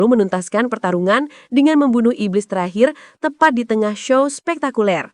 lalu menuntaskan pertarungan dengan membunuh iblis terakhir tepat di tengah show spektakuler.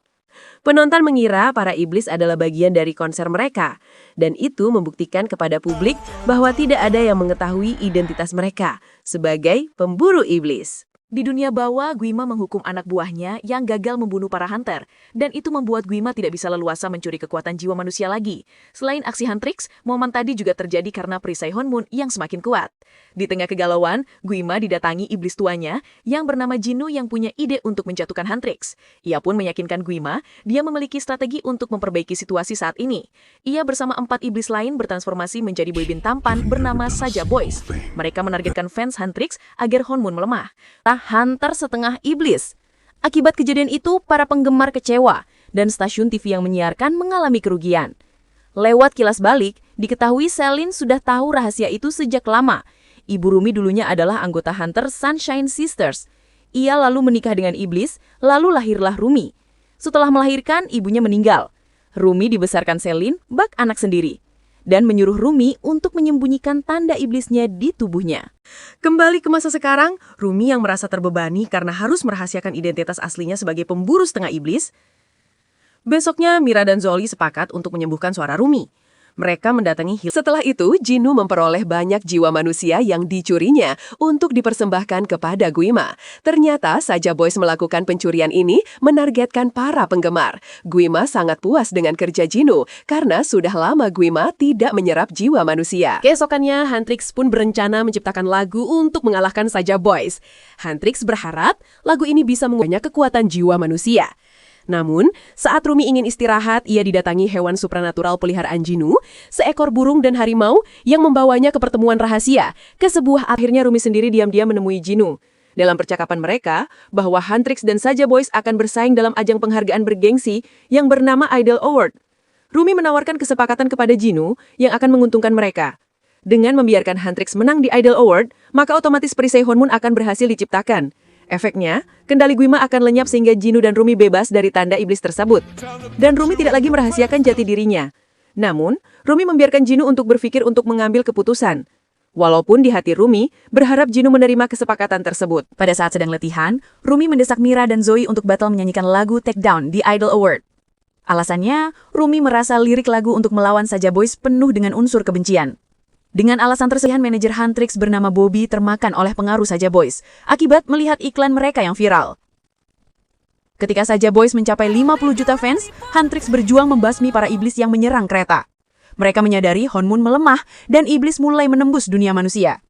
Penonton mengira para iblis adalah bagian dari konser mereka, dan itu membuktikan kepada publik bahwa tidak ada yang mengetahui identitas mereka sebagai pemburu iblis. Di dunia bawah, Guima menghukum anak buahnya yang gagal membunuh para hunter, dan itu membuat Guima tidak bisa leluasa mencuri kekuatan jiwa manusia lagi. Selain aksi Huntrix, momen tadi juga terjadi karena perisai Honmun yang semakin kuat. Di tengah kegalauan, Guima didatangi iblis tuanya yang bernama Jinu yang punya ide untuk menjatuhkan Huntrix. Ia pun meyakinkan Guima, dia memiliki strategi untuk memperbaiki situasi saat ini. Ia bersama 4 iblis lain bertransformasi menjadi boyband tampan bernama Saja Boys. Mereka menargetkan fans Huntrix agar Honmun melemah. Hunter setengah iblis. Akibat kejadian itu, para penggemar kecewa dan stasiun TV yang menyiarkan mengalami kerugian. Lewat kilas balik, diketahui Selin sudah tahu rahasia itu sejak lama. Ibu Rumi dulunya adalah anggota Hunter Sunshine Sisters. Ia lalu menikah dengan iblis, lalu lahirlah Rumi. Setelah melahirkan, ibunya meninggal. Rumi dibesarkan Selin, bak anak sendiri, dan menyuruh Rumi untuk menyembunyikan tanda iblisnya di tubuhnya. Kembali ke masa sekarang, Rumi yang merasa terbebani karena harus merahasiakan identitas aslinya sebagai pemburu setengah iblis. Besoknya, Mira dan Zoli sepakat untuk menyembuhkan suara Rumi. Mereka mendatangi Hill. Setelah itu, Jinu memperoleh banyak jiwa manusia yang dicurinya untuk dipersembahkan kepada Guima. Ternyata Saja Boys melakukan pencurian ini menargetkan para penggemar. Guima sangat puas dengan kerja Jinu karena sudah lama Guima tidak menyerap jiwa manusia. Keesokannya, Huntrix pun berencana menciptakan lagu untuk mengalahkan Saja Boys. Huntrix berharap lagu ini bisa mengubahnya kekuatan jiwa manusia. Namun, saat Rumi ingin istirahat, ia didatangi hewan supranatural peliharaan Jinu, seekor burung dan harimau yang membawanya ke pertemuan rahasia. Akhirnya Rumi sendiri diam-diam menemui Jinu. Dalam percakapan mereka, bahwa Huntrix dan Saja Boys akan bersaing dalam ajang penghargaan bergengsi yang bernama Idol Award. Rumi menawarkan kesepakatan kepada Jinu yang akan menguntungkan mereka. Dengan membiarkan Huntrix menang di Idol Award, maka otomatis perisai Honmun akan berhasil diciptakan. Efeknya, kendali Guima akan lenyap sehingga Jinu dan Rumi bebas dari tanda iblis tersebut. Dan Rumi tidak lagi merahasiakan jati dirinya. Namun, Rumi membiarkan Jinu untuk berpikir untuk mengambil keputusan. Walaupun di hati Rumi, berharap Jinu menerima kesepakatan tersebut. Pada saat sedang latihan, Rumi mendesak Mira dan Zoe untuk batal menyanyikan lagu Take Down di Idol Award. Alasannya, Rumi merasa lirik lagu untuk melawan Saja Boys penuh dengan unsur kebencian. Dengan alasan tersebut, manajer Huntrix bernama Bobby termakan oleh pengaruh Saja Boys akibat melihat iklan mereka yang viral. Ketika Saja Boys mencapai 50 juta fans, Huntrix berjuang membasmi para iblis yang menyerang kereta. Mereka menyadari Honmun melemah dan iblis mulai menembus dunia manusia.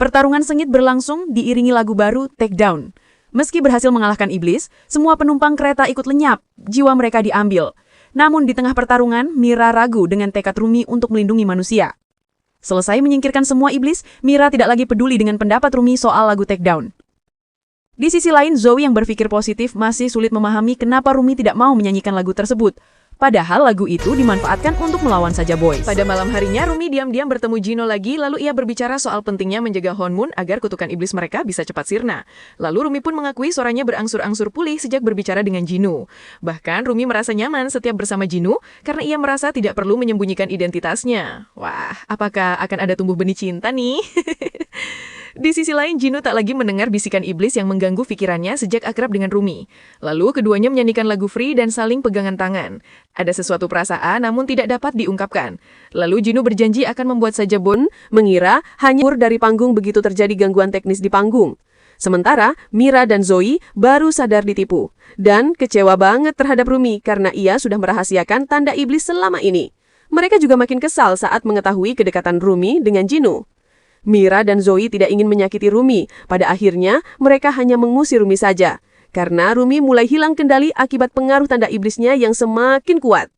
Pertarungan sengit berlangsung diiringi lagu baru Take Down. Meski berhasil mengalahkan iblis, semua penumpang kereta ikut lenyap, jiwa mereka diambil. Namun di tengah pertarungan, Mira ragu dengan tekad Rumi untuk melindungi manusia. Selesai menyingkirkan semua iblis, Mira tidak lagi peduli dengan pendapat Rumi soal lagu Take Down. Di sisi lain, Zoe yang berpikir positif masih sulit memahami kenapa Rumi tidak mau menyanyikan lagu tersebut. Padahal lagu itu dimanfaatkan untuk melawan Saja Boys. Pada malam harinya, Rumi diam-diam bertemu Jino lagi, lalu ia berbicara soal pentingnya menjaga Honmun agar kutukan iblis mereka bisa cepat sirna. Lalu Rumi pun mengakui suaranya berangsur-angsur pulih sejak berbicara dengan Jino. Bahkan Rumi merasa nyaman setiap bersama Jino karena ia merasa tidak perlu menyembunyikan identitasnya. Wah, apakah akan ada tumbuh benih cinta nih? Di sisi lain, Jino tak lagi mendengar bisikan iblis yang mengganggu pikirannya sejak akrab dengan Rumi. Lalu keduanya menyanyikan lagu Free dan saling pegangan tangan. Ada sesuatu perasaan namun tidak dapat diungkapkan. Lalu Jino berjanji akan membuat Saja Boys mengira hanya dari panggung begitu terjadi gangguan teknis di panggung. Sementara Mira dan Zoe baru sadar ditipu dan kecewa banget terhadap Rumi karena ia sudah merahasiakan tanda iblis selama ini. Mereka juga makin kesal saat mengetahui kedekatan Rumi dengan Jino. Mira dan Zoe tidak ingin menyakiti Rumi. Pada akhirnya, mereka hanya mengusir Rumi saja. Karena Rumi mulai hilang kendali akibat pengaruh tanda iblisnya yang semakin kuat.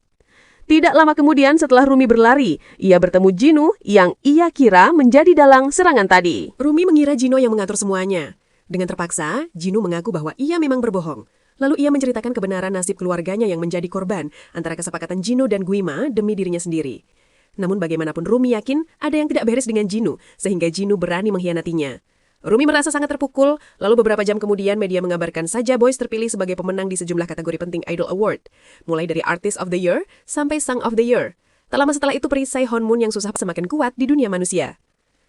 Tidak lama kemudian setelah Rumi berlari, ia bertemu Jino yang ia kira menjadi dalang serangan tadi. Rumi mengira Jino yang mengatur semuanya. Dengan terpaksa, Jino mengaku bahwa ia memang berbohong. Lalu ia menceritakan kebenaran nasib keluarganya yang menjadi korban antara kesepakatan Jino dan Guima demi dirinya sendiri. Namun bagaimanapun Rumi yakin ada yang tidak beres dengan Jino, sehingga Jino berani mengkhianatinya. Rumi merasa sangat terpukul, lalu beberapa jam kemudian media mengabarkan Saja Boys terpilih sebagai pemenang di sejumlah kategori penting Idol Award, mulai dari Artist of the Year sampai Song of the Year. Tak lama setelah itu perisai Honmun yang susah semakin kuat di dunia manusia.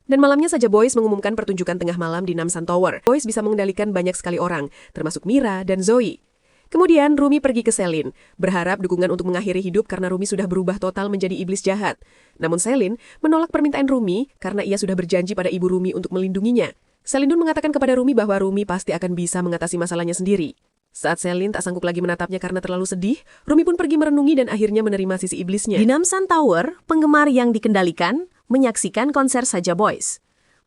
Dan malamnya saja Boyce mengumumkan pertunjukan tengah malam di Namsan Tower. Boyce bisa mengendalikan banyak sekali orang, termasuk Mira dan Zoe. Kemudian Rumi pergi ke Selin, berharap dukungan untuk mengakhiri hidup karena Rumi sudah berubah total menjadi iblis jahat. Namun Selin menolak permintaan Rumi karena ia sudah berjanji pada ibu Rumi untuk melindunginya. Selindun mengatakan kepada Rumi bahwa Rumi pasti akan bisa mengatasi masalahnya sendiri. Saat Selin tak sanggup lagi menatapnya karena terlalu sedih, Rumi pun pergi merenungi dan akhirnya menerima sisi iblisnya. Di Namsan Tower, penggemar yang dikendalikan menyaksikan konser Saja Boys.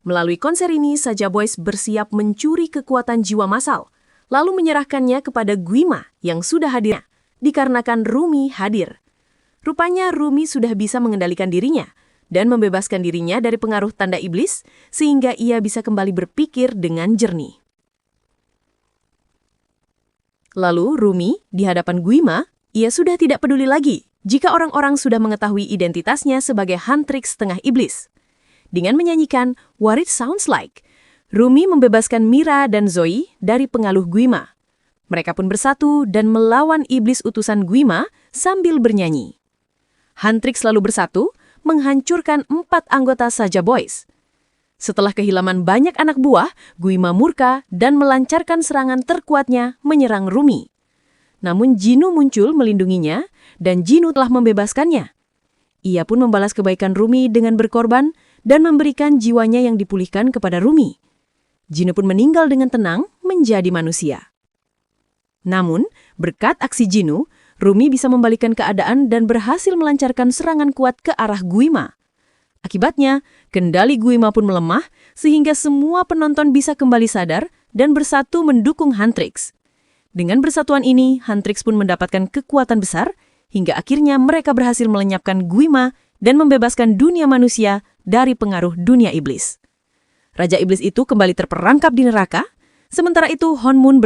Melalui konser ini, Saja Boys bersiap mencuri kekuatan jiwa massal, lalu menyerahkannya kepada Guima yang sudah hadir, dikarenakan Rumi hadir. Rupanya Rumi sudah bisa mengendalikan dirinya dan membebaskan dirinya dari pengaruh tanda iblis, sehingga ia bisa kembali berpikir dengan jernih. Lalu Rumi, di hadapan Guima, ia sudah tidak peduli lagi jika orang-orang sudah mengetahui identitasnya sebagai Huntrix Tengah Iblis. Dengan menyanyikan What It Sounds Like, Rumi membebaskan Mira dan Zoe dari pengaruh Guima. Mereka pun bersatu dan melawan iblis utusan Guima sambil bernyanyi. Huntrix lalu bersatu, menghancurkan 4 anggota Saja Boys. Setelah kehilangan banyak anak buah, Guima murka dan melancarkan serangan terkuatnya menyerang Rumi. Namun Jinu muncul melindunginya dan Jinu telah membebaskannya. Ia pun membalas kebaikan Rumi dengan berkorban dan memberikan jiwanya yang dipulihkan kepada Rumi. Jinu pun meninggal dengan tenang menjadi manusia. Namun, berkat aksi Jinu, Rumi bisa membalikkan keadaan dan berhasil melancarkan serangan kuat ke arah Guima. Akibatnya, kendali Guima pun melemah sehingga semua penonton bisa kembali sadar dan bersatu mendukung Huntrix. Dengan persatuan ini, Huntrix pun mendapatkan kekuatan besar hingga akhirnya mereka berhasil melenyapkan Guima dan membebaskan dunia manusia dari pengaruh dunia iblis. Raja iblis itu kembali terperangkap di neraka, sementara itu Honmun